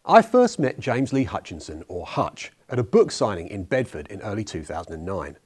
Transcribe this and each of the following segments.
I first met James Lee Hutchinson, or Hutch, at a book signing in Bedford in early 2009.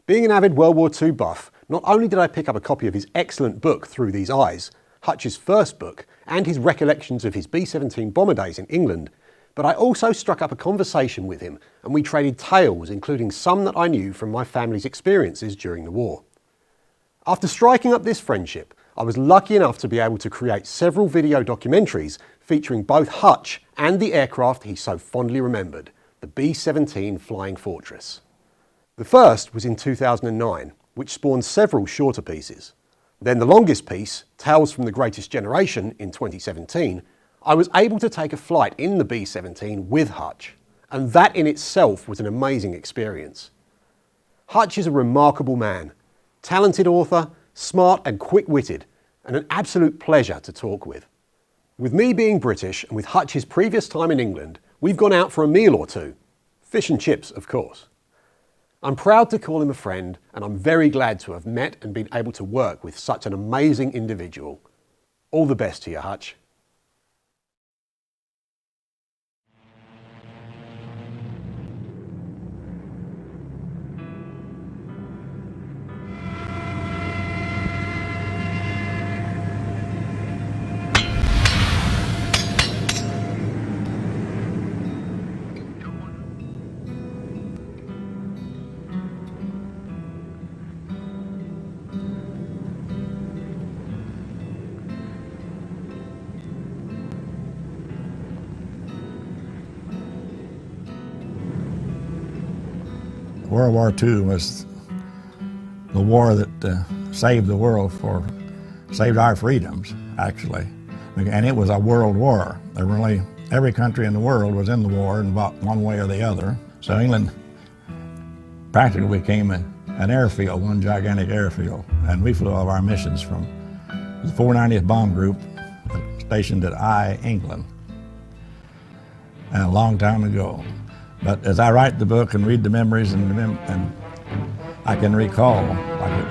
Being an avid World War II buff, not only did I pick up a copy of his excellent book Through These Eyes, Hutch's first book, and his recollections of his B-17 bomber days in England, but I also struck up a conversation with him and we traded tales, including some that I knew from my family's experiences during the war. After striking up this friendship, I was lucky enough to be able to create several video documentaries featuring both Hutch and the aircraft he so fondly remembered, the B-17 Flying Fortress. The first was in 2009, which spawned several shorter pieces. Then the longest piece, Tales from the Greatest Generation, in 2017, I was able to take a flight in the B-17 with Hutch, and that in itself was an amazing experience. Hutch is a remarkable man, talented author, smart and quick-witted, and an absolute pleasure to talk with. With me being British and with Hutch's previous time in England, we've gone out for a meal or two. Fish and chips, of course. I'm proud to call him a friend, and I'm very glad to have met and been able to work with such an amazing individual. All the best to you, Hutch. World War II was the war that saved the world, saved our freedoms, actually. And it was a world war. Every country in the world was in the war in one way or the other. So England practically became an airfield, one gigantic airfield. And we flew all of our missions from the 490th Bomb Group, stationed at England, and a long time ago. But as I write the book and read the memories and I can recall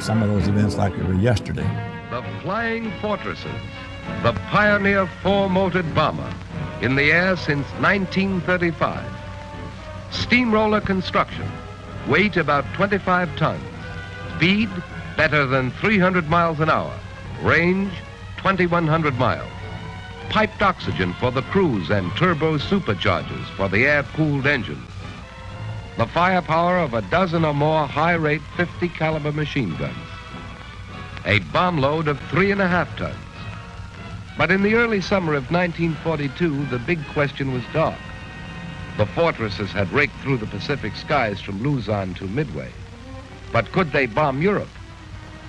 some of those events like it were yesterday. The Flying Fortresses, the pioneer four-motored bomber, in the air since 1935. Steamroller construction, weight about 25 tons, speed better than 300 miles an hour, range 2,100 miles. Piped oxygen for the crews and turbo superchargers for the air-cooled engines. The firepower of a dozen or more high-rate 50 caliber machine guns. A bomb load of 3.5 tons. But in the early summer of 1942, the big question was dark. The Fortresses had raked through the Pacific skies from Luzon to Midway. But could they bomb Europe?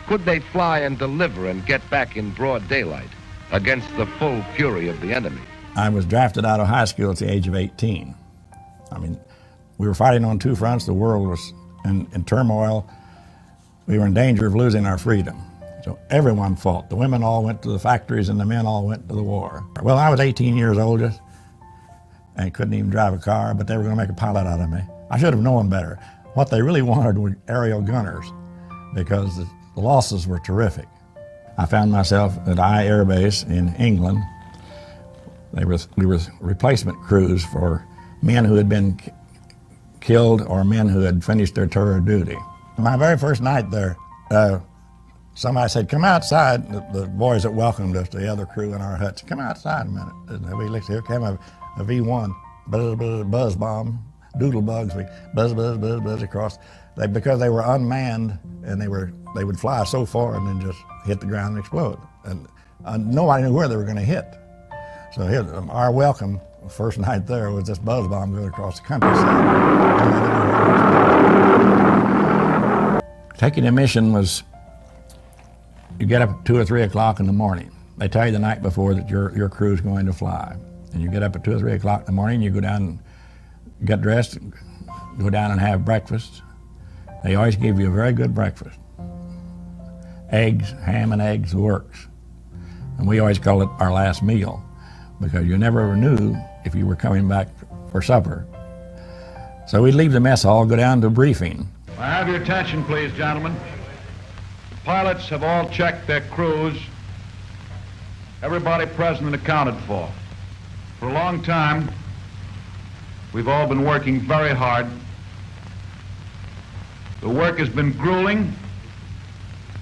Could they fly and deliver and get back in broad daylight against the full fury of the enemy? I was drafted out of high school at the age of 18. We were fighting on two fronts. The world was in turmoil. We were in danger of losing our freedom. So everyone fought. The women all went to the factories and the men all went to the war. Well, I was 18 years old and couldn't even drive a car, but they were going to make a pilot out of me. I should have known better. What they really wanted were aerial gunners because the losses were terrific. I found myself at Air Base in England. We were replacement crews for men who had been killed or men who had finished their tour of duty. My very first night there, somebody said, "Come outside." The boys that welcomed us, the other crew in our huts, "Come outside a minute." And we looked, here came a V1, buzz bomb, doodle bugs, we buzz across. Because they were unmanned and they would fly so far and then just hit the ground and explode. And nobody knew where they were going to hit. So our welcome, first night there, was this buzz bomb going across the countryside. Taking a mission was, you get up at 2 or 3 o'clock in the morning. They tell you the night before that your crew's going to fly. And you get up at 2 or 3 o'clock in the morning, you go down and get dressed, go down and have breakfast. They always give you a very good breakfast. Eggs, ham and eggs works. And we always call it our last meal because you never knew if you were coming back for supper. So we'd leave the mess hall, go down to briefing. I have your attention, please, gentlemen. The pilots have all checked their crews. Everybody present and accounted for. For a long time, We've all been working very hard. The work has been grueling.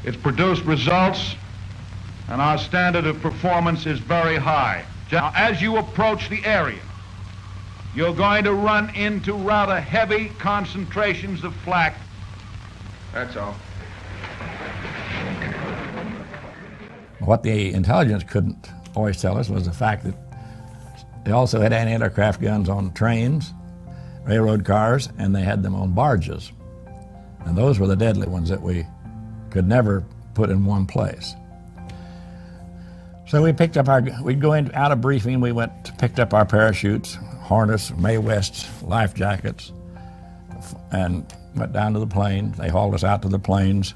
It's produced results, and our standard of performance is very high. Now, as you approach the area, you're going to run into rather heavy concentrations of flak. That's all. What the intelligence couldn't always tell us was the fact that they also had anti-aircraft guns on trains, railroad cars, and they had them on barges. And those were the deadly ones that we could never put in one place. So we picked up we'd go out of briefing, picked up our parachutes, harness, Mae West's life jackets, and went down to the plains. They hauled us out to the plains,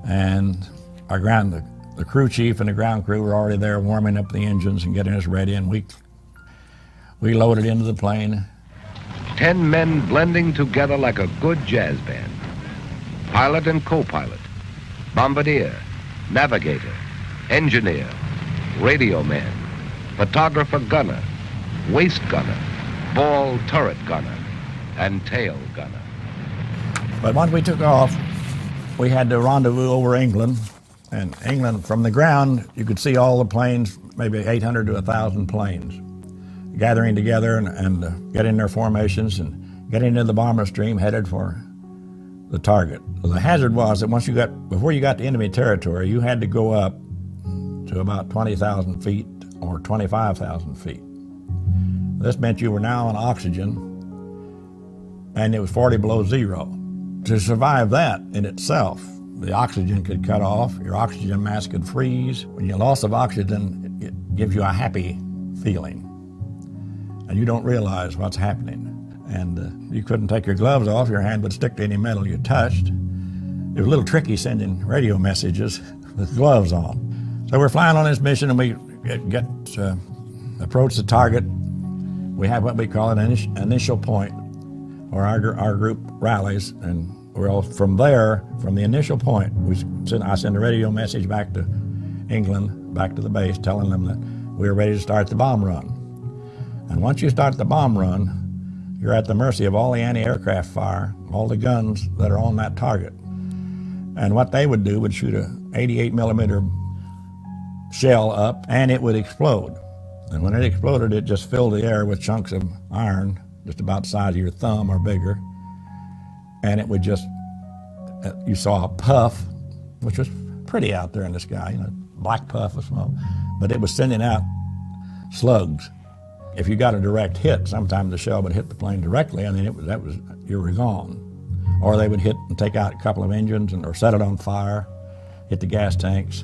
and the crew chief and the ground crew were already there warming up the engines and getting us ready, and we loaded into the plane. 10 men blending together like a good jazz band. Pilot and co-pilot, bombardier, navigator, engineer, radio man, photographer gunner, waist gunner, ball turret gunner, and tail gunner. But once we took off, we had to rendezvous over England. And England, from the ground, you could see all the planes, maybe 800 to 1,000 planes, gathering together and getting their formations and getting into the bomber stream headed for the target. Well, the hazard was that before you got to enemy territory, you had to go up to about 20,000 feet or 25,000 feet. This meant you were now on oxygen, and it was 40 below zero. To survive that in itself, the oxygen could cut off, your oxygen mask could freeze. When you loss of oxygen, it gives you a happy feeling, and you don't realize what's happening. And you couldn't take your gloves off, your hand would stick to any metal you touched. It was a little tricky sending radio messages with gloves on. So we're flying on this mission, and we approach the target. We have what we call an initial point, where our group rallies, and we're all from there, from the initial point. I send a radio message back to England, back to the base, telling them that we are ready to start the bomb run. And once you start the bomb run, you're at the mercy of all the anti-aircraft fire, all the guns that are on that target. And what they would do would shoot a 88 millimeter shell up, and it would explode. And when it exploded, it just filled the air with chunks of iron, just about the size of your thumb or bigger. And it would you saw a puff, which was pretty out there in the sky, black puff of smoke, but it was sending out slugs. If you got a direct hit, sometimes the shell would hit the plane directly, and then you were gone. Or they would hit and take out a couple of engines or set it on fire, hit the gas tanks.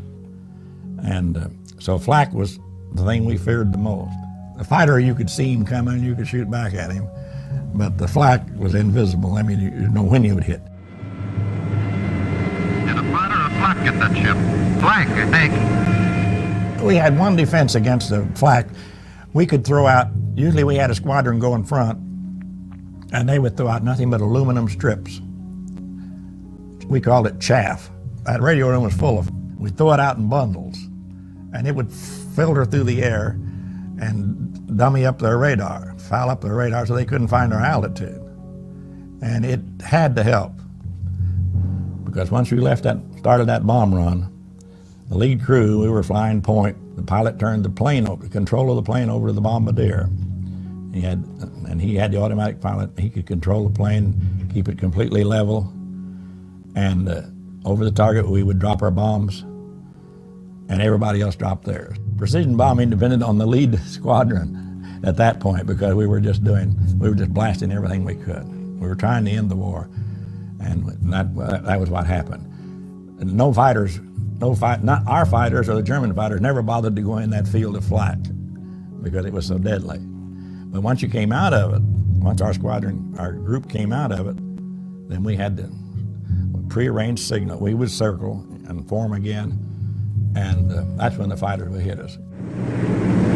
And so flak was the thing we feared the most. The fighter, you could see him coming, you could shoot back at him, but the flak was invisible. I mean, you didn't know when he would hit. Did a fighter or flak get that ship? Flak, I think. We had one defense against the flak. We could throw out, usually we had a squadron go in front, and they would throw out nothing but aluminum strips. We called it chaff. That radio room was full of them. We'd throw it out in bundles, and it would filter through the air and dummy up their radar, foul up their radar so they couldn't find our altitude. And it had to help, because once we started that bomb run, the lead crew, we were flying point. The pilot turned the control of the plane over to the bombardier. He had the automatic pilot. He could control the plane, keep it completely level, and over the target we would drop our bombs, and everybody else dropped theirs. Precision bombing depended on the lead squadron at that point, because we were just blasting everything we could. We were trying to end the war, and that was what happened. And not our fighters or the German fighters never bothered to go in that field of flak because it was so deadly. But once you came out of it, once our group came out of it, then we had to prearranged signal. We would circle and form again, and that's when the fighters would hit us.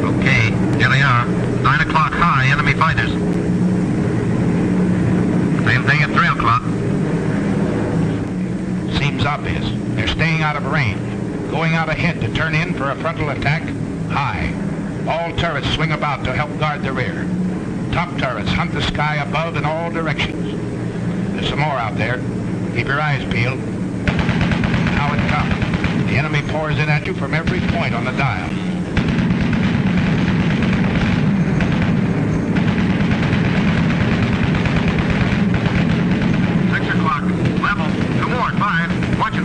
Okay, here they are. 9 o'clock high, enemy fighters. Same thing at 3 o'clock. Seems obvious. They're staying out of range. Going out ahead to turn in for a frontal attack. High. All turrets swing about to help guard the rear. Top turrets hunt the sky above in all directions. There's some more out there. Keep your eyes peeled. Now it comes. The enemy pours in at you from every point on the dial. Level, 2 more, 5. Watch it.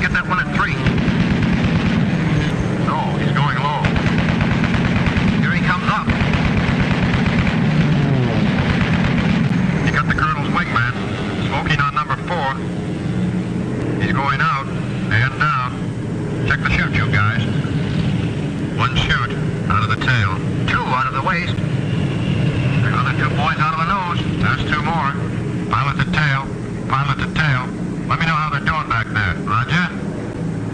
Get that one at 3. No, he's going low. Here he comes up. You got the colonel's wingman, smoking on number 4. He's going out and down. Check the chute, you guys. 1 chute out of the tail. 2 out of the waist. Another 2 boys out of the nose. That's 2 more. Pilot the tail. Pilot the tail. Let me know how they're doing back there. Roger.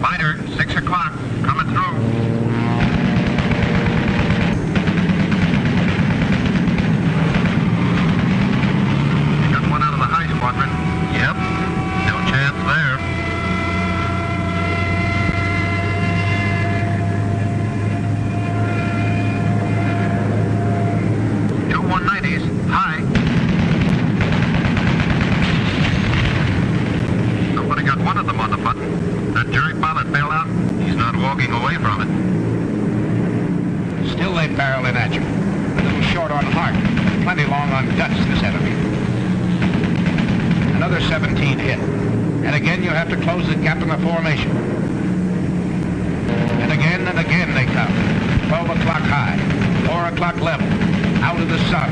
Fighter, 6 o'clock. Coming through. You got one out of the high squadron. Yep. No chance there. 190s, high. Somebody got one of them on the button. That jerry pilot bailed out. He's not walking away from it. Still they barrel in at you. A little short on heart, plenty long on guts, this enemy. Another 17 hit. And again you have to close the gap in the formation. And again they come. 12 o'clock high, 4 o'clock level. Out of the sun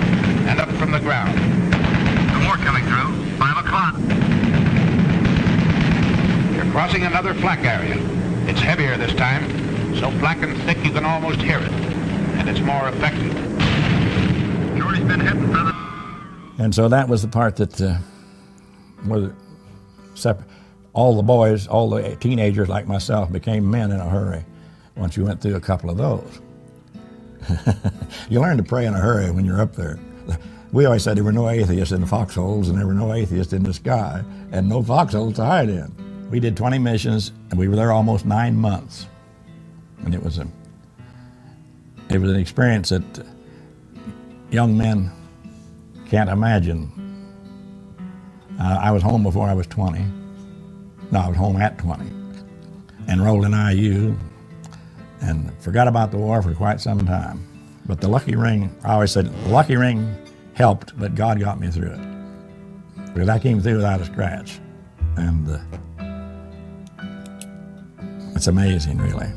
and up from the ground. 2 more coming through. 5 o'clock. You're crossing another flak area. It's heavier this time, so black and thick you can almost hear it, and it's more effective. Shorty's been hitting, brother. And so that was the part that where all the boys, all the teenagers like myself became men in a hurry once you went through a couple of those. You learn to pray in a hurry when you're up there. We always said there were no atheists in the foxholes and there were no atheists in the sky and no foxholes to hide in. We did 20 missions and we were there almost 9 months. And it was an experience that young men can't imagine. I was home before I was 20. No, I was home at 20. Enrolled in IU and forgot about the war for quite some time. But the lucky ring, I always said, the lucky ring helped, but God got me through it. Because I came through without a scratch. And it's amazing, really.